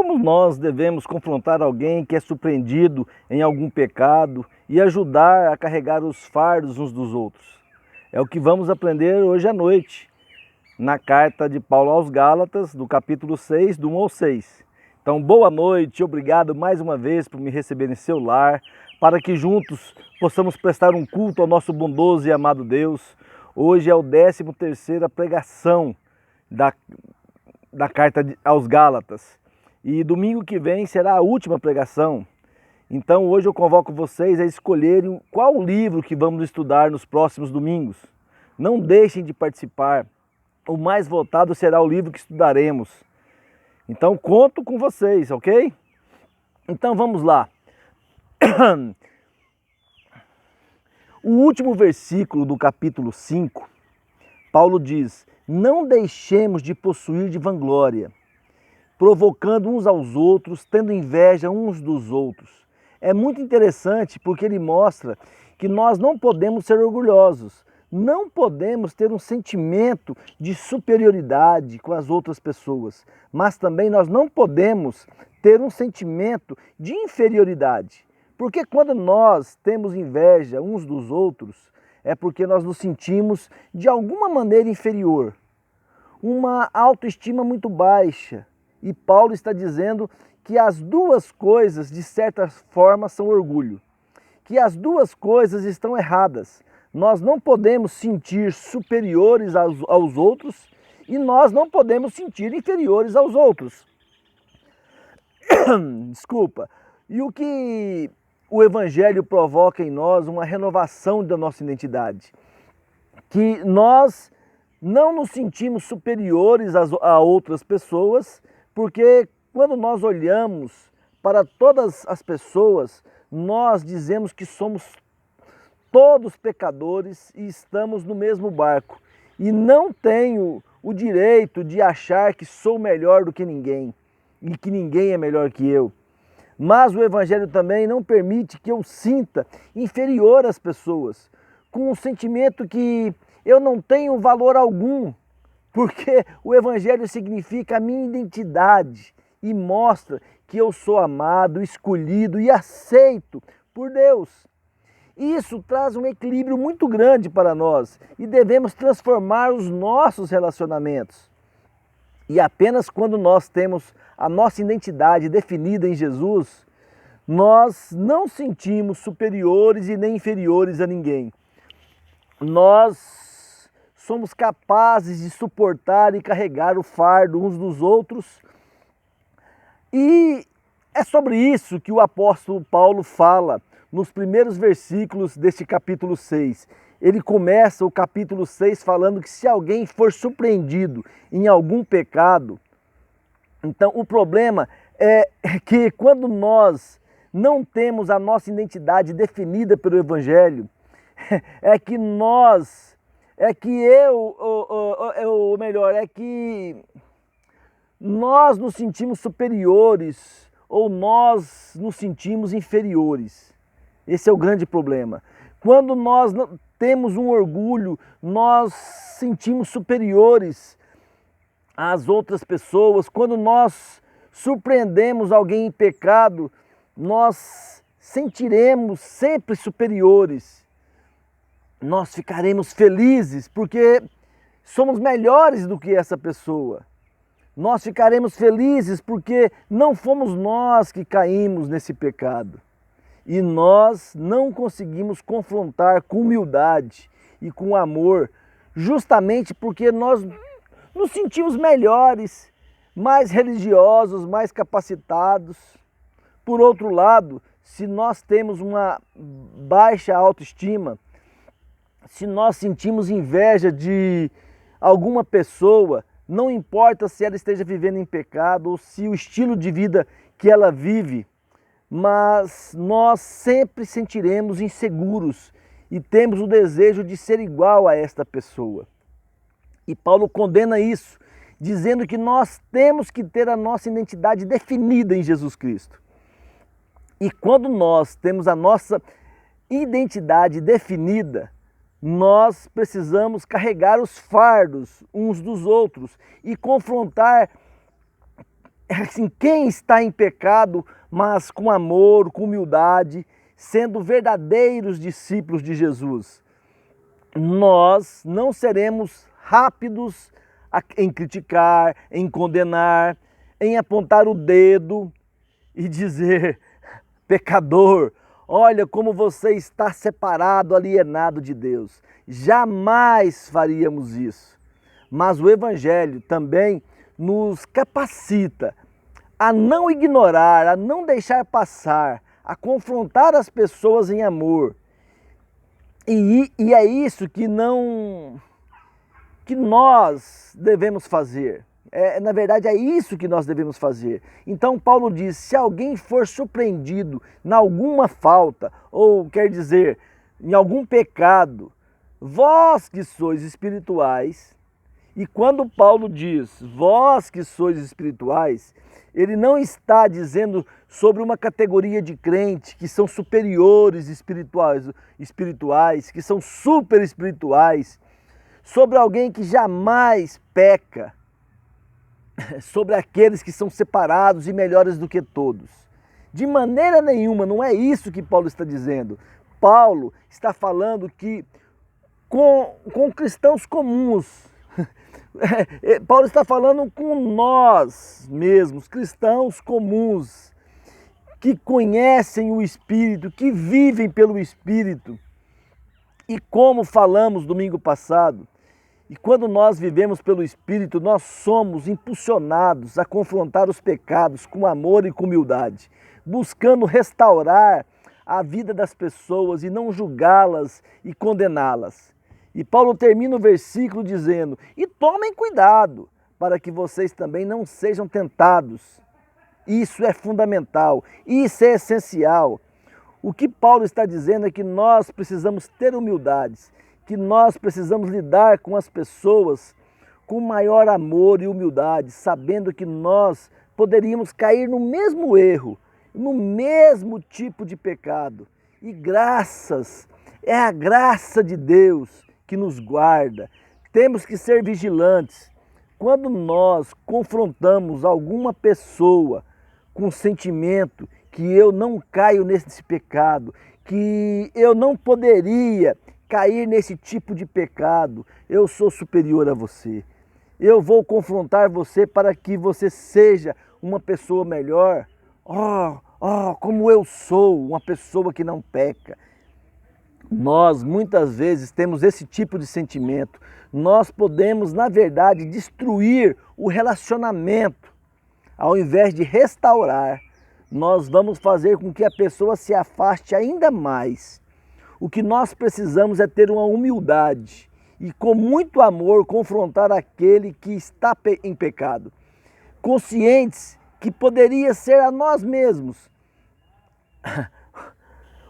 como nós devemos confrontar alguém que é surpreendido em algum pecado e ajudar a carregar os fardos uns dos outros? É o que vamos aprender hoje à noite, na carta de Paulo aos Gálatas, do capítulo 6, do 1 ao 6. Então, boa noite, obrigado mais uma vez por me receber em seu lar, para que juntos possamos prestar um culto ao nosso bondoso e amado Deus. Hoje é o 13ª pregação da carta aos Gálatas. E domingo que vem será a última pregação. Então hoje eu convoco vocês a escolherem qual livro que vamos estudar nos próximos domingos. Não deixem de participar. O mais votado será o livro que estudaremos. Então conto com vocês, ok? Então vamos lá. O último versículo do capítulo 5, Paulo diz: não deixemos de possuir de vanglória, provocando uns aos outros, tendo inveja uns dos outros. É muito interessante porque ele mostra que nós não podemos ser orgulhosos, não podemos ter um sentimento de superioridade com as outras pessoas, mas também nós não podemos ter um sentimento de inferioridade. Porque quando nós temos inveja uns dos outros, é porque nós nos sentimos de alguma maneira inferior, uma autoestima muito baixa. E Paulo está dizendo que as duas coisas, de certa forma, são orgulho. Que as duas coisas estão erradas. Nós não podemos sentir superiores aos outros e nós não podemos sentir inferiores aos outros. Desculpa. E o que o Evangelho provoca em nós? Uma renovação da nossa identidade. Que nós não nos sentimos superiores a outras pessoas, porque quando nós olhamos para todas as pessoas, nós dizemos que somos todos pecadores e estamos no mesmo barco. E não tenho o direito de achar que sou melhor do que ninguém e que ninguém é melhor que eu. Mas o Evangelho também não permite que eu sinta inferior às pessoas, com um sentimento que eu não tenho valor algum, porque o Evangelho significa a minha identidade e mostra que eu sou amado, escolhido e aceito por Deus. Isso traz um equilíbrio muito grande para nós e devemos transformar os nossos relacionamentos. E apenas quando nós temos a nossa identidade definida em Jesus, nós não sentimos superiores e nem inferiores a ninguém. Nós somos capazes de suportar e carregar o fardo uns dos outros. E é sobre isso que o apóstolo Paulo fala nos primeiros versículos deste capítulo 6. Ele começa o capítulo 6 falando que se alguém for surpreendido em algum pecado, então o problema é que quando nós não temos a nossa identidade definida pelo Evangelho, é que nós nos sentimos superiores ou nós nos sentimos inferiores. Esse é o grande problema. Quando nós temos um orgulho, nós sentimos superiores às outras pessoas. Quando nós surpreendemos alguém em pecado, nós sentiremos sempre superiores. Nós ficaremos felizes porque somos melhores do que essa pessoa. Nós ficaremos felizes porque não fomos nós que caímos nesse pecado. E nós não conseguimos confrontar com humildade e com amor, justamente porque nós nos sentimos melhores, mais religiosos, mais capacitados. Por outro lado, se nós temos uma baixa autoestima, se nós sentimos inveja de alguma pessoa, não importa se ela esteja vivendo em pecado ou se o estilo de vida que ela vive, mas nós sempre sentiremos inseguros e temos o desejo de ser igual a esta pessoa. E Paulo condena isso, dizendo que nós temos que ter a nossa identidade definida em Jesus Cristo. E quando nós temos a nossa identidade definida, nós precisamos carregar os fardos uns dos outros e confrontar assim, quem está em pecado, mas com amor, com humildade, sendo verdadeiros discípulos de Jesus. Nós não seremos rápidos em criticar, em condenar, em apontar o dedo e dizer: pecador, olha como você está separado, alienado de Deus. Jamais faríamos isso. Mas o Evangelho também nos capacita a não ignorar, a não deixar passar, a confrontar as pessoas em amor. E é isso que nós devemos fazer. Na verdade, é isso que nós devemos fazer. Então, Paulo diz: se alguém for surpreendido em alguma falta, ou quer dizer, em algum pecado, vós que sois espirituais. E quando Paulo diz vós que sois espirituais, ele não está dizendo sobre uma categoria de crente que são superiores espirituais, que são super espirituais, sobre alguém que jamais peca, sobre aqueles que são separados e melhores do que todos. De maneira nenhuma, não é isso que Paulo está dizendo. Paulo está falando que com cristãos comuns, Paulo está falando com nós mesmos, cristãos comuns, que conhecem o Espírito, que vivem pelo Espírito. E como falamos domingo passado, e quando nós vivemos pelo Espírito, nós somos impulsionados a confrontar os pecados com amor e com humildade, buscando restaurar a vida das pessoas e não julgá-las e condená-las. E Paulo termina o versículo dizendo: e tomem cuidado para que vocês também não sejam tentados. Isso é fundamental, isso é essencial. O que Paulo está dizendo é que nós precisamos ter humildades, que nós precisamos lidar com as pessoas com maior amor e humildade, sabendo que nós poderíamos cair no mesmo erro, no mesmo tipo de pecado. E é a graça de Deus que nos guarda. Temos que ser vigilantes. Quando nós confrontamos alguma pessoa com sentimento que eu não caio nesse pecado, que eu não poderia cair nesse tipo de pecado, eu sou superior a você. Eu vou confrontar você para que você seja uma pessoa melhor. Como eu sou uma pessoa que não peca. Nós muitas vezes temos esse tipo de sentimento. Nós podemos, na verdade, destruir o relacionamento. Ao invés de restaurar, nós vamos fazer com que a pessoa se afaste ainda mais. O que nós precisamos é ter uma humildade e com muito amor confrontar aquele que está em pecado, conscientes que poderia ser a nós mesmos.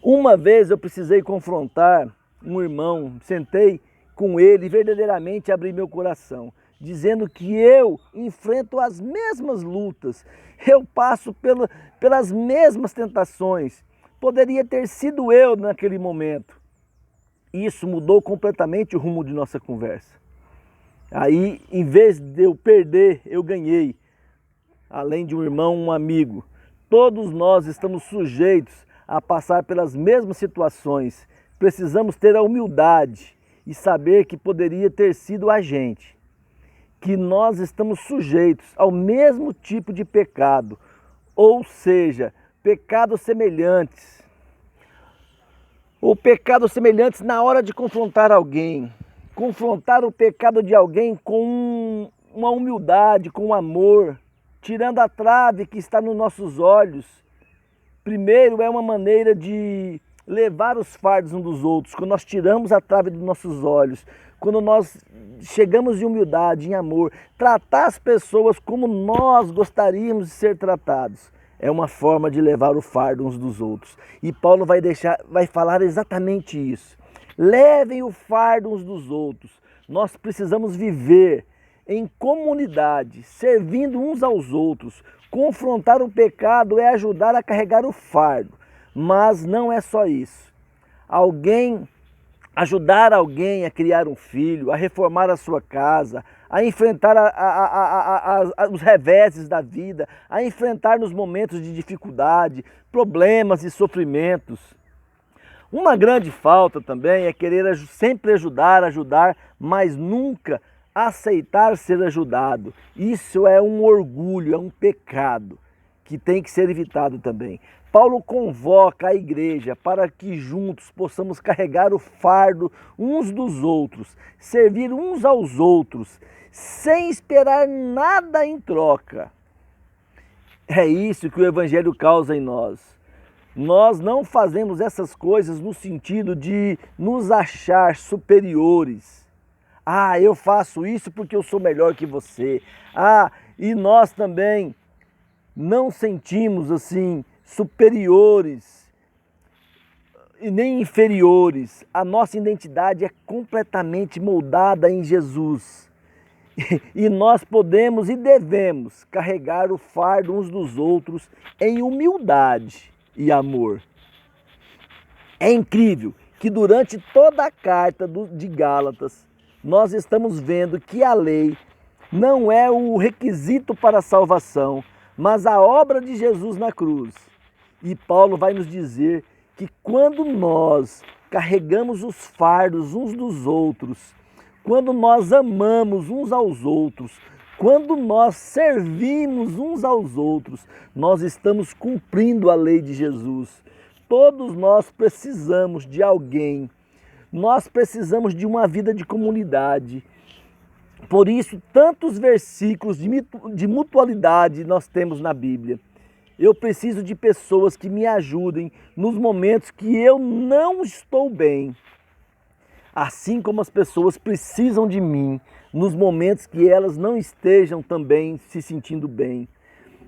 Uma vez eu precisei confrontar um irmão, sentei com ele e verdadeiramente abri meu coração, dizendo que eu enfrento as mesmas lutas, eu passo pelas mesmas tentações. Poderia ter sido eu naquele momento. Isso mudou completamente o rumo de nossa conversa. Aí, em vez de eu perder, eu ganhei. Além de um irmão, um amigo. Todos nós estamos sujeitos a passar pelas mesmas situações. Precisamos ter a humildade e saber que poderia ter sido a gente. Que nós estamos sujeitos ao mesmo tipo de pecado, ou seja, pecados semelhantes. Ou pecados semelhantes na hora de confrontar alguém. Confrontar o pecado de alguém com uma humildade, com um amor, tirando a trave que está nos nossos olhos. Primeiro, é uma maneira de levar os fardos uns dos outros, quando nós tiramos a trave dos nossos olhos, quando nós chegamos em humildade, em amor, tratar as pessoas como nós gostaríamos de ser tratados. É uma forma de levar o fardo uns dos outros. E Paulo vai falar exatamente isso. Levem o fardo uns dos outros. Nós precisamos viver em comunidade, servindo uns aos outros. Confrontar o pecado é ajudar a carregar o fardo. Mas não é só isso. Alguém ajudar alguém a criar um filho, a reformar a sua casa, a enfrentar os reveses da vida, a enfrentar nos momentos de dificuldade, problemas e sofrimentos. Uma grande falta também é querer sempre ajudar, mas nunca aceitar ser ajudado. Isso é um orgulho, é um pecado que tem que ser evitado também. Paulo convoca a igreja para que juntos possamos carregar o fardo uns dos outros, servir uns aos outros, sem esperar nada em troca. É isso que o Evangelho causa em nós. Nós não fazemos essas coisas no sentido de nos achar superiores. Ah, eu faço isso porque eu sou melhor que você. Ah, e nós também não sentimos assim superiores e nem inferiores. A nossa identidade é completamente moldada em Jesus. E nós podemos e devemos carregar o fardo uns dos outros em humildade e amor. É incrível que durante toda a carta de Gálatas nós estamos vendo que a lei não é o requisito para a salvação, mas a obra de Jesus na cruz. E Paulo vai nos dizer que quando nós carregamos os fardos uns dos outros, quando nós amamos uns aos outros, quando nós servimos uns aos outros, nós estamos cumprindo a lei de Jesus. Todos nós precisamos de alguém, nós precisamos de uma vida de comunidade. Por isso, tantos versículos de mutualidade nós temos na Bíblia. Eu preciso de pessoas que me ajudem nos momentos que eu não estou bem. Assim como as pessoas precisam de mim nos momentos que elas não estejam também se sentindo bem.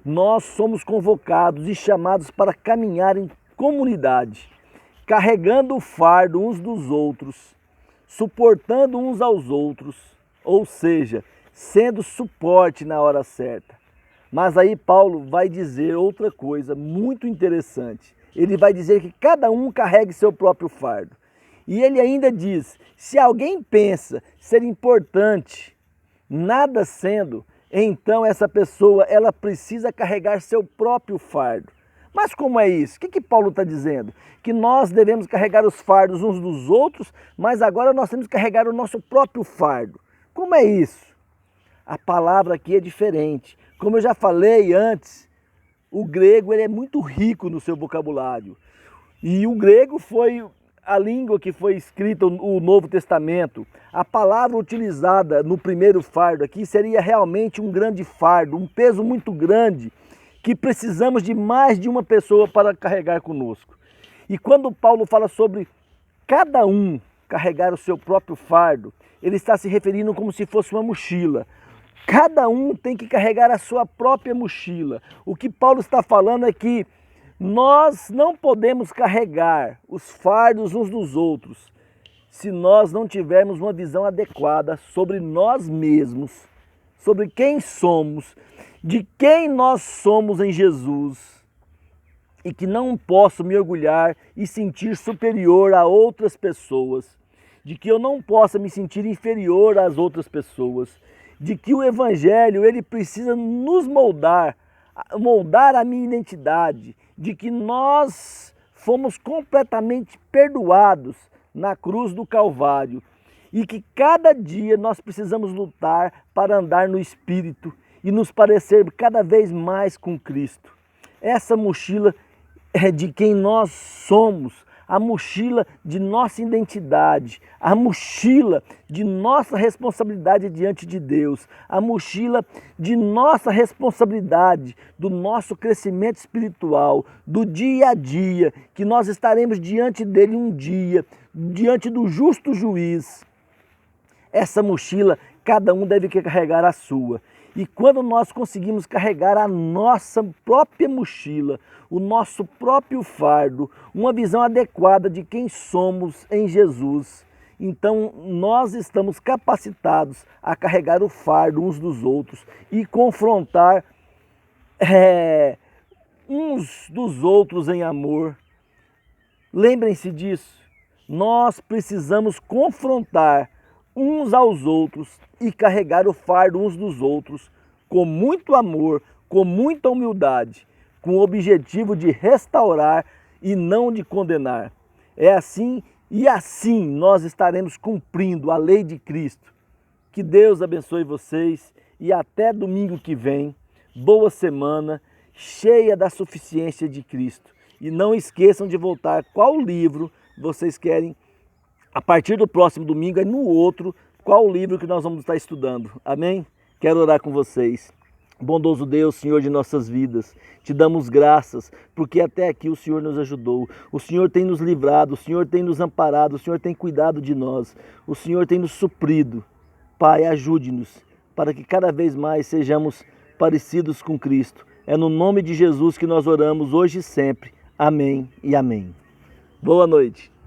Nós somos convocados e chamados para caminhar em comunidade, carregando o fardo uns dos outros, suportando uns aos outros, ou seja, sendo suporte na hora certa. Mas aí Paulo vai dizer outra coisa muito interessante. Ele vai dizer que cada um carregue seu próprio fardo. E ele ainda diz, se alguém pensa ser importante, nada sendo, então essa pessoa ela precisa carregar seu próprio fardo. Mas como é isso? O que Paulo está dizendo? Que nós devemos carregar os fardos uns dos outros, mas agora nós temos que carregar o nosso próprio fardo. Como é isso? A palavra aqui é diferente. Como eu já falei antes, o grego ele é muito rico no seu vocabulário. E o grego foi a língua que foi escrita o Novo Testamento. A palavra utilizada no primeiro fardo aqui seria realmente um grande fardo, um peso muito grande, que precisamos de mais de uma pessoa para carregar conosco. E quando Paulo fala sobre cada um carregar o seu próprio fardo, ele está se referindo como se fosse uma mochila. Cada um tem que carregar a sua própria mochila. O que Paulo está falando é que nós não podemos carregar os fardos uns dos outros se nós não tivermos uma visão adequada sobre nós mesmos, sobre quem somos, de quem nós somos em Jesus, e que não posso me orgulhar e sentir superior a outras pessoas, de que eu não possa me sentir inferior às outras pessoas, de que o Evangelho ele precisa nos moldar a minha identidade, de que nós fomos completamente perdoados na cruz do Calvário e que cada dia nós precisamos lutar para andar no Espírito e nos parecer cada vez mais com Cristo. Essa mochila é de quem nós somos, a mochila de nossa identidade, a mochila de nossa responsabilidade diante de Deus, a mochila de nossa responsabilidade, do nosso crescimento espiritual, do dia a dia, que nós estaremos diante dele um dia, diante do justo juiz. Essa mochila, cada um deve carregar a sua. E quando nós conseguimos carregar a nossa própria mochila, o nosso próprio fardo, uma visão adequada de quem somos em Jesus, então nós estamos capacitados a carregar o fardo uns dos outros e confrontar uns dos outros em amor. Lembrem-se disso. Nós precisamos confrontar uns aos outros e carregar o fardo uns dos outros com muito amor, com muita humildade, com o objetivo de restaurar e não de condenar. É assim e assim nós estaremos cumprindo a lei de Cristo. Que Deus abençoe vocês e até domingo que vem. Boa semana, cheia da suficiência de Cristo. E não esqueçam de voltar qual livro vocês querem, a partir do próximo domingo, e no outro, qual livro que nós vamos estar estudando. Amém? Quero orar com vocês. Bondoso Deus, Senhor de nossas vidas, te damos graças, porque até aqui o Senhor nos ajudou, o Senhor tem nos livrado, o Senhor tem nos amparado, o Senhor tem cuidado de nós, o Senhor tem nos suprido. Pai, ajude-nos para que cada vez mais sejamos parecidos com Cristo. É no nome de Jesus que nós oramos hoje e sempre. Amém e amém. Boa noite.